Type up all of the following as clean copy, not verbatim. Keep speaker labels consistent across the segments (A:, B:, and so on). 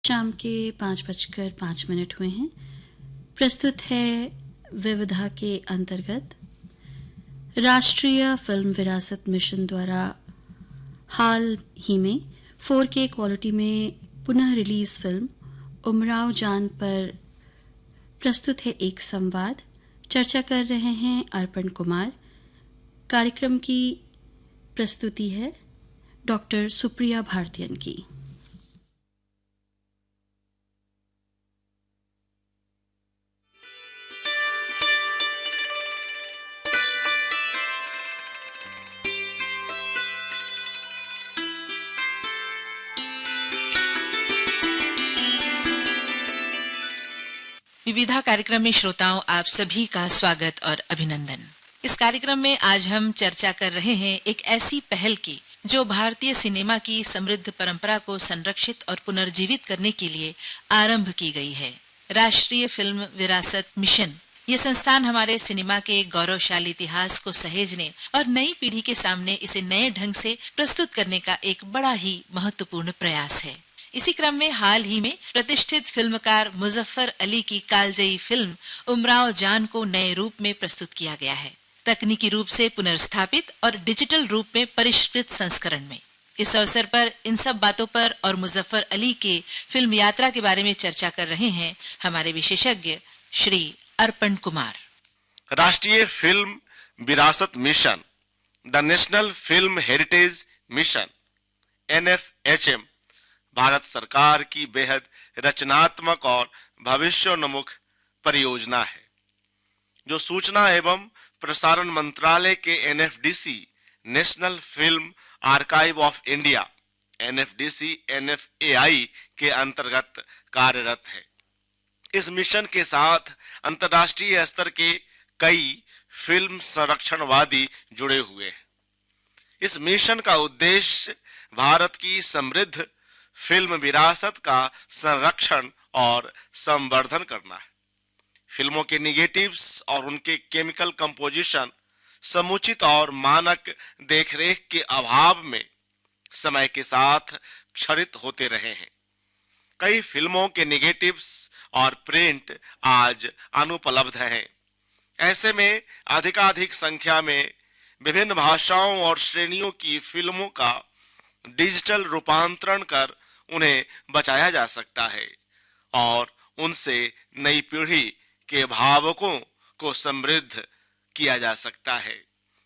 A: शाम के 5:05 हुए हैं। प्रस्तुत है विविधा के अंतर्गत राष्ट्रीय फिल्म विरासत मिशन द्वारा हाल ही में 4K क्वालिटी में पुनः रिलीज फिल्म उमराव जान पर प्रस्तुत है एक संवाद। चर्चा कर रहे हैं अर्पण कुमार। कार्यक्रम की प्रस्तुति है डॉक्टर सुप्रिया भारतीयन की।
B: विविधा कार्यक्रम में श्रोताओं, आप सभी का स्वागत और अभिनंदन। इस कार्यक्रम में आज हम चर्चा कर रहे हैं एक ऐसी पहल की जो भारतीय सिनेमा की समृद्ध परंपरा को संरक्षित और पुनर्जीवित करने के लिए आरंभ की गई है। राष्ट्रीय फिल्म विरासत मिशन ये संस्थान हमारे सिनेमा के गौरवशाली इतिहास को सहेजने और नई पीढ़ी के सामने इसे नए ढंग से प्रस्तुत करने का एक बड़ा ही महत्वपूर्ण प्रयास है। इसी क्रम में हाल ही में प्रतिष्ठित फिल्मकार मुजफ्फर अली की कालजयी फिल्म उमराव जान को नए रूप में प्रस्तुत किया गया है, तकनीकी रूप से पुनर्स्थापित और डिजिटल रूप में परिष्कृत संस्करण में। इस अवसर पर इन सब बातों पर और मुजफ्फर अली के फिल्म यात्रा के बारे में चर्चा कर रहे हैं हमारे विशेषज्ञ श्री अर्पण कुमार।
C: राष्ट्रीय फिल्म विरासत mission, the national film heritage mission NFHM Bharat सरकार की बेहद रचनात्मक और भविष्योन्मुख परियोजना है, जो सूचना एवं प्रसारण मंत्रालय के NFDC national film archive of India NFDC NFAI के अंतर्गत कार्यरत है। इस मिशन के साथ अंतर्राष्ट्रीय स्तर के कई फिल्म संरक्षणवादी जुड़े हुए हैं। इस मिशन का उद्देश्य भारत की समृद्ध फिल्म विरासत का संरक्षण और संवर्धन करना है। फिल्मों के निगेटिव्स और उनके केमिकल कंपोजिशन समुचित और मानक देखरेख के अभाव में समय के साथ क्षरित होते रहे हैं। कई फिल्मों के निगेटिव्स और प्रिंट आज अनुपलब्ध हैं। ऐसे में अधिकाधिक संख्या में विभिन्न भाषाओं और श्रेणियों की फिल्मों का डिजिटल रूपांतरण कर उन्हें बचाया जा सकता है और उनसे नई पीढ़ी के भावुकों को समृद्ध किया जा सकता है।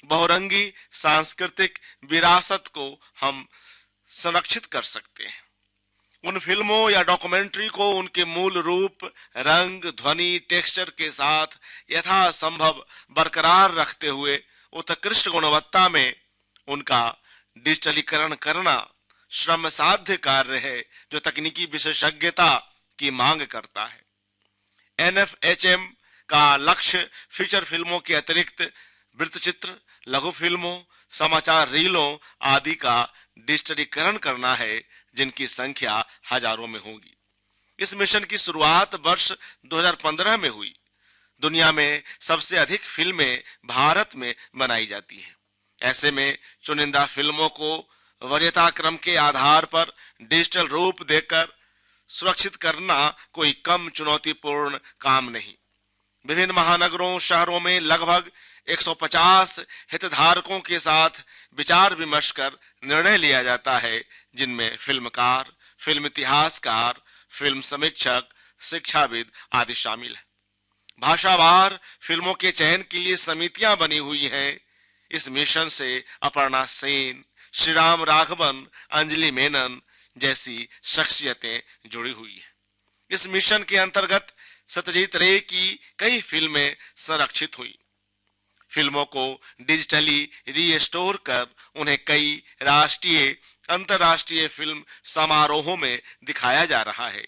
C: बहुरंगी सांस्कृतिक विरासत को हम संरक्षित कर सकते हैं। उन फिल्मों या डॉक्यूमेंट्री को उनके मूल रूप, रंग, ध्वनि, टेक्सचर के साथ यथासंभव बरकरार रखते हुए उत्कृष्ट गुणवत्ता में उनका डिजिटलीकरण करना श्रम साध्य कार्य है, जो तकनीकी विशेषज्ञता की मांग करता है। NFHM का लक्ष्य फीचर फिल्मों के अतिरिक्त वृत्तचित्र, लघु फिल्मों, समाचार रीलों आदि का डिजिटलीकरण करना है, जिनकी संख्या हजारों में होगी। इस मिशन की शुरुआत वर्ष 2015 में हुई। दुनिया में सबसे अधिक फिल्में भारत में बनाई जाती हैं। ऐसे में चुनिंदा फिल्मों को वरीयता क्रम के आधार पर डिजिटल रूप देकर सुरक्षित करना कोई कम चुनौतीपूर्ण काम नहीं। विभिन्न महानगरों, शहरों में लगभग 150 हितधारकों के साथ विचार विमर्श कर निर्णय लिया जाता है, जिनमें फिल्मकार, फिल्म इतिहासकार, फिल्म समीक्षक, शिक्षाविद आदि शामिल हैं। भाषावार फिल्मों के चयन के लिए समितियां बनी हुई हैं। इस मिशन से अपर्णा सेन, श्रीराम राघवन, अंजलि मेनन जैसी शख्सियतें जुड़ी हुई हैं। इस मिशन के अंतर्गत सत्यजीत रे की कई फिल्में संरक्षित हुई। फिल्मों को डिजिटली रीस्टोर कर उन्हें कई राष्ट्रीय, अंतर्राष्ट्रीय फिल्म समारोहों में दिखाया जा रहा है।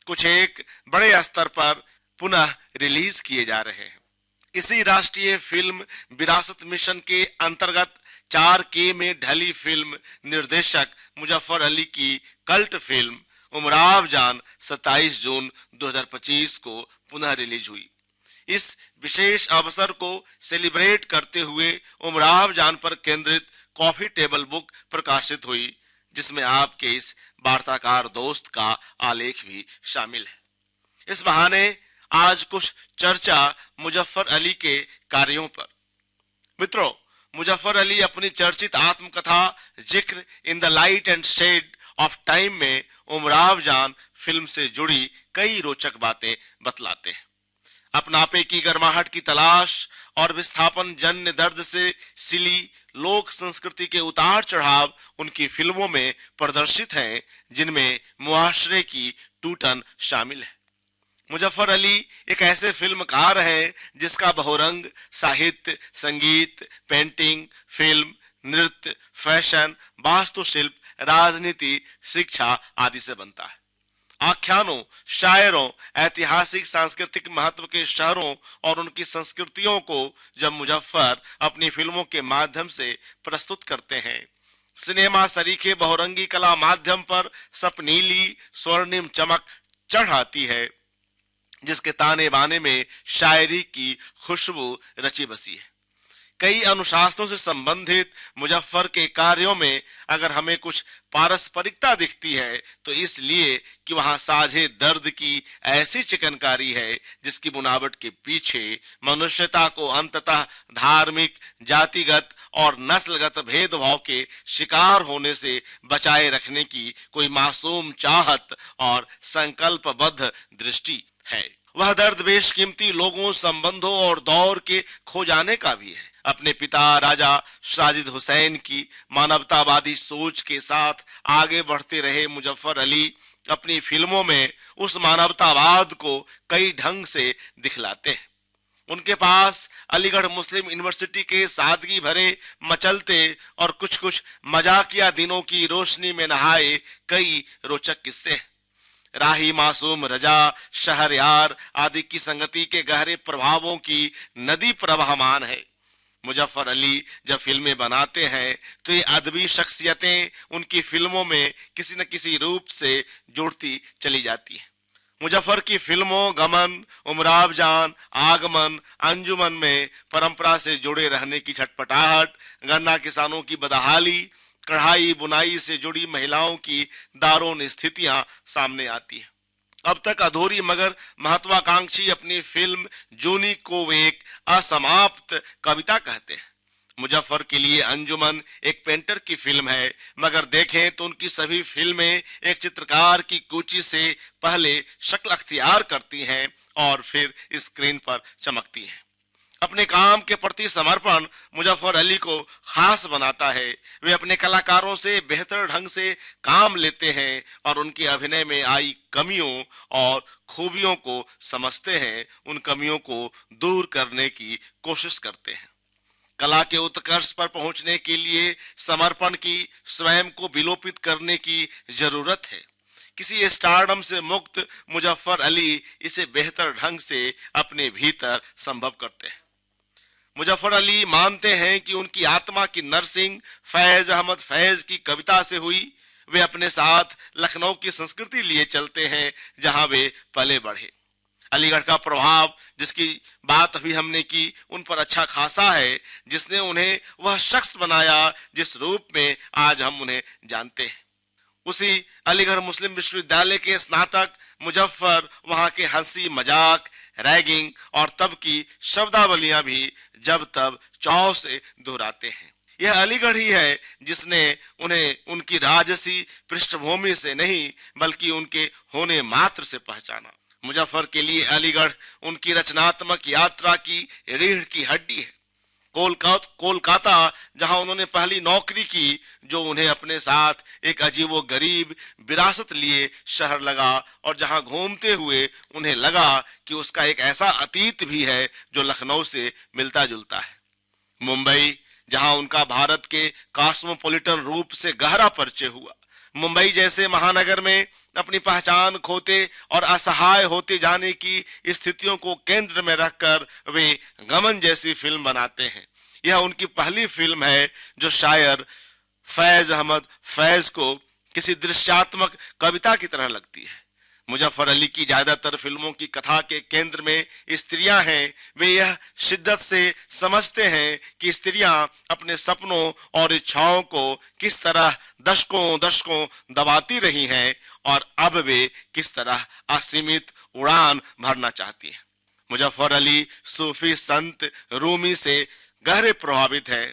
C: कुछ एक बड़े स्तर पर पुनः रिलीज किए जा रहे हैं। इसी राष्ट्रीय फिल्म विरासत मिशन के अंतर्गत 4K में ढली फिल्म निर्देशक मुजफ्फर अली की कल्ट फिल्म उमराव जान 27 जून 2025 को पुनः रिलीज हुई। इस विशेष अवसर को सेलिब्रेट करते हुए उमराव जान पर केंद्रित कॉफी टेबल बुक प्रकाशित हुई, जिसमें आपके इस वार्ताकार दोस्त का आलेख भी शामिल है। इस बहाने आज कुछ चर्चा मुजफ्फर अली के कार्यों पर। मित्रों, मुजफ्फर अली अपनी चर्चित आत्मकथा जिक्र in the light and shade of time में उमराव जान फिल्म से जुड़ी कई रोचक बातें बतलाते हैं। अपनापे की गर्माहट की तलाश और विस्थापन जन्य दर्द से सिली लोक संस्कृति के उतार चढ़ाव उनकी फिल्मों में प्रदर्शित हैं, जिनमें मुआशरे की टूटन शामिल है। मुजफ्फर अली एक ऐसे फिल्मकार हैं जिसका बहुरंग साहित्य, संगीत, पेंटिंग, फिल्म, नृत्य, फैशन, वास्तुशिल्प, राजनीति, शिक्षा आदि से बनता है। आख्यानों, शायरों, ऐतिहासिक सांस्कृतिक महत्व के शहरों और उनकी संस्कृतियों को जब मुजफ्फर अपनी फिल्मों के माध्यम से प्रस्तुत करते हैं, सिनेमा सरीखे बहुरंगी कला माध्यम पर सपनीली स्वर्णिम चमक चढ़ आती है, जिसके ताने बाने में शायरी की खुशबू रची बसी है। कई अनुशासनों से संबंधित मुजफ्फर के कार्यों में अगर हमें कुछ पारस्परिकता दिखती है तो इसलिए कि वहां साझे दर्द की ऐसी चिकनकारी है जिसकी बुनावट के पीछे मनुष्यता को अंततः धार्मिक, जातिगत और नस्लगत भेदभाव के शिकार होने से बचाए रखने की कोई मासूम चाहत और संकल्पबद्ध दृष्टि है। वह दर्द बेशकीमती लोगों, संबंधों और दौर के खो जाने का भी है। अपने पिता राजा साजिद हुसैन की मानवतावादी सोच के साथ आगे बढ़ते रहे मुजफ्फर अली अपनी फिल्मों में उस मानवतावाद को कई ढंग से दिखलाते हैं। उनके पास अलीगढ़ मुस्लिम यूनिवर्सिटी के सादगी भरे मचलते और कुछ कुछ मजाकिया दिनों की रोशनी में नहाए कई रोचक किस्से हैं। राही मासूम रजा, शहरयार आदि की संगति के गहरे प्रभावों की नदी प्रवाहमान है। मुजफ्फर अली जब फिल्में बनाते हैं तो ये अदबी शख्सियतें उनकी फिल्मों में किसी न किसी रूप से जुड़ती चली जाती है। मुजफ्फर की फिल्मों गमन, उमराव जान, आगमन, अंजुमन में परंपरा से जुड़े रहने की छटपटाहट, गन्ना किसानों की बदहाली, कढ़ाई बुनाई से जुड़ी महिलाओं की दारुण स्थितियां सामने आती है। अब तक अधूरी मगर महत्वाकांक्षी अपनी फिल्म जूनी को एक असमाप्त कविता कहते हैं। मुजफ्फर के लिए अंजुमन एक पेंटर की फिल्म है, मगर देखें तो उनकी सभी फिल्में एक चित्रकार की कूची से पहले शक्ल अख्तियार करती हैं और फिर स्क्रीन पर चमकती हैं। अपने काम के प्रति समर्पण मुजफ्फर अली को खास बनाता है। वे अपने कलाकारों से बेहतर ढंग से काम लेते हैं और उनके अभिनय में आई कमियों और खूबियों को समझते हैं, उन कमियों को दूर करने की कोशिश करते हैं। कला के उत्कर्ष पर पहुंचने के लिए समर्पण की, स्वयं को विलोपित करने की जरूरत है। किसी स्टारडम से मुक्त मुजफ्फर अली इसे बेहतर ढंग से अपने भीतर संभव करते हैं। मुजफ्फर अली मानते हैं कि उनकी आत्मा की नर्सिंग फैज अहमद फैज की कविता से हुई। वे अपने साथ लखनऊ की संस्कृति लिए चलते हैं जहां वे पले बढ़े। अलीगढ़ का प्रभाव, जिसकी बात अभी हमने की, उन पर अच्छा खासा है, जिसने उन्हें वह शख्स बनाया जिस रूप में आज हम उन्हें जानते हैं। उसी अलीगढ़ मुस्लिम विश्वविद्यालय के स्नातक मुजफ्फर वहां के हंसी मजाक, रैगिंग और तब की शब्दावलियां भी जब तब चाव से दोहराते हैं। यह अलीगढ़ ही है जिसने उन्हें उनकी राजसी पृष्ठभूमि से नहीं बल्कि उनके होने मात्र से पहचाना। मुजफ्फर के लिए अलीगढ़ उनकी रचनात्मक यात्रा की रीढ़ की हड्डी है। कोलकाता जहां उन्होंने पहली नौकरी की, जो उन्हें अपने साथ एक अजीबो गरीब विरासत लिए शहर लगा और जहां घूमते हुए उन्हें लगा कि उसका एक ऐसा अतीत भी है जो लखनऊ से मिलता जुलता है। मुंबई, जहां उनका भारत के कॉस्मोपॉलिटन रूप से गहरा परिचय हुआ। मुंबई जैसे महानगर में अपनी पहचान खोते और असहाय होते जाने की स्थितियों को केंद्र में रखकर वे गमन जैसी फिल्म बनाते हैं। यह उनकी पहली फिल्म है जो शायर फैज अहमद फैज को किसी दृश्यात्मक कविता की तरह लगती है। मुजफ्फर अली की ज्यादातर फिल्मों की कथा के केंद्र में स्त्रियां हैं। वे यह शिद्दत से समझते हैं कि स्त्रियां अपने सपनों और इच्छाओं को किस तरह दशकों दशकों दबाती रही हैं और अब वे किस तरह असीमित उड़ान भरना चाहती हैं। मुजफ्फर अली सूफी संत रूमी से गहरे प्रभावित है।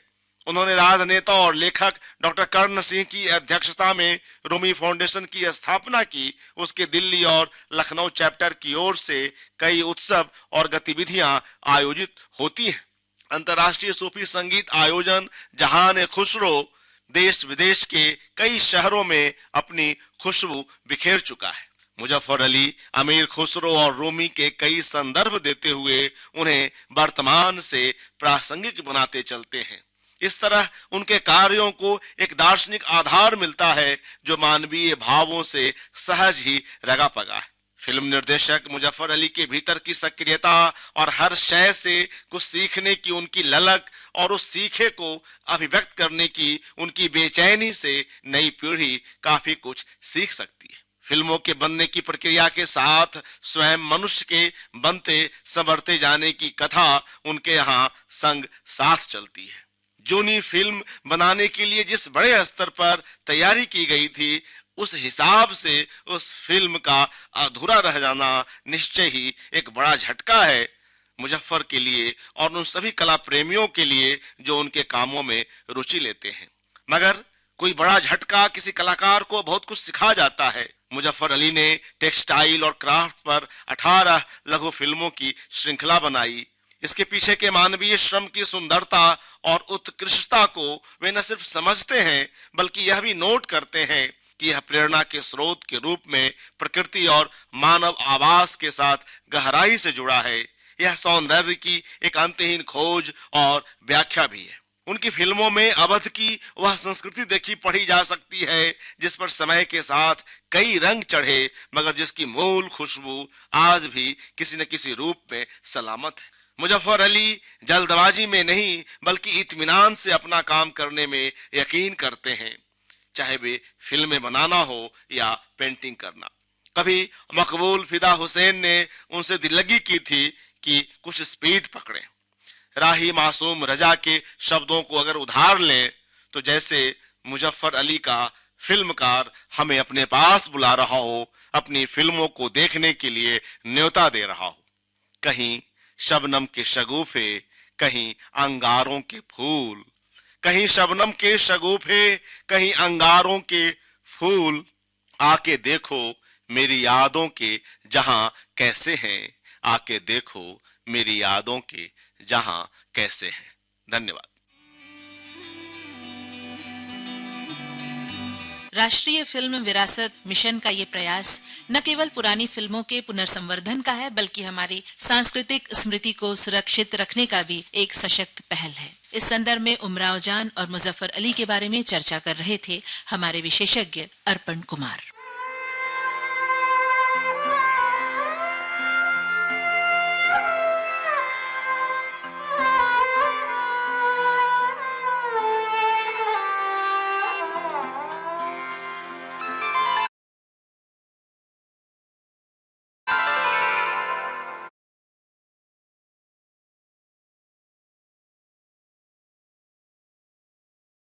C: उन्होंने राजनेता और लेखक डॉक्टर कर्ण सिंह की अध्यक्षता में रूमी फाउंडेशन की स्थापना की। उसके दिल्ली और लखनऊ चैप्टर की ओर से कई उत्सव और गतिविधियां आयोजित होती हैं। अंतर्राष्ट्रीय सूफी संगीत आयोजन जहान खुसरो देश विदेश के कई शहरों में अपनी खुशबू बिखेर चुका है। मुजफ्फर अली अमीर खुसरो और रूमी के कई संदर्भ देते हुए उन्हें वर्तमान से प्रासंगिक बनाते चलते हैं। इस तरह उनके कार्यों को एक दार्शनिक आधार मिलता है जो मानवीय भावों से सहज ही रगा पगा है। फिल्म निर्देशक मुजफ्फर अली के भीतर की सक्रियता और हर शय से कुछ सीखने की उनकी ललक और उस सीखे को अभिव्यक्त करने की उनकी बेचैनी से नई पीढ़ी काफी कुछ सीख सकती है। फिल्मों के बनने की प्रक्रिया के साथ स्वयं मनुष्य के बनते संवरते जाने की कथा उनके यहाँ संग साथ चलती है। जूनी फिल्म बनाने के लिए जिस बड़े स्तर पर तैयारी की गई थी, उस हिसाब से उस फिल्म का अधूरा रह जाना निश्चय ही एक बड़ा झटका है मुजफ्फर के लिए और उन सभी कला प्रेमियों के लिए जो उनके कामों में रुचि लेते हैं। मगर कोई बड़ा झटका किसी कलाकार को बहुत कुछ सिखा जाता है। मुजफ्फर अली ने टेक्सटाइल और क्राफ्ट पर 18 लघु फिल्मों की श्रृंखला बनाई। इसके पीछे के मानवीय श्रम की सुंदरता और उत्कृष्टता को वे न सिर्फ समझते हैं बल्कि यह भी नोट करते हैं कि यह प्रेरणा के स्रोत के रूप में प्रकृति और मानव आवास के साथ गहराई से जुड़ा है। यह सौंदर्य की एक अंतहीन खोज और व्याख्या भी है। उनकी फिल्मों में अवध की वह संस्कृति देखी पढ़ी जा सकती है जिस पर समय के साथ कई रंग चढ़े मगर जिसकी मूल खुशबू आज भी किसी न किसी रूप में सलामत है। मुजफ्फर अली जल्दबाजी में नहीं बल्कि इत्मीनान से अपना काम करने में यकीन करते हैं, चाहे वे फिल्में बनाना हो या पेंटिंग करना। कभी मकबूल फिदा हुसैन ने उनसे दिल्लगी की थी कि कुछ स्पीड पकड़े। राही मासूम रजा के शब्दों को अगर उधार लें तो जैसे मुजफ्फर अली का फिल्मकार हमें अपने पास बुला रहा हो, अपनी फिल्मों को देखने के लिए न्योता दे रहा हो। कहीं शबनम के शगुफे, कहीं अंगारों के फूल, कहीं शबनम के शगुफे, कहीं अंगारों के फूल। आके देखो मेरी यादों के जहां कैसे हैं, आके देखो मेरी यादों के जहां कैसे हैं। धन्यवाद।
B: राष्ट्रीय फिल्म विरासत मिशन का ये प्रयास न केवल पुरानी फिल्मों के पुनर्संवर्धन का है बल्कि हमारी सांस्कृतिक स्मृति को सुरक्षित रखने का भी एक सशक्त पहल है। इस संदर्भ में उमराव जान और मुजफ्फर अली के बारे में चर्चा कर रहे थे हमारे विशेषज्ञ अर्पण कुमार।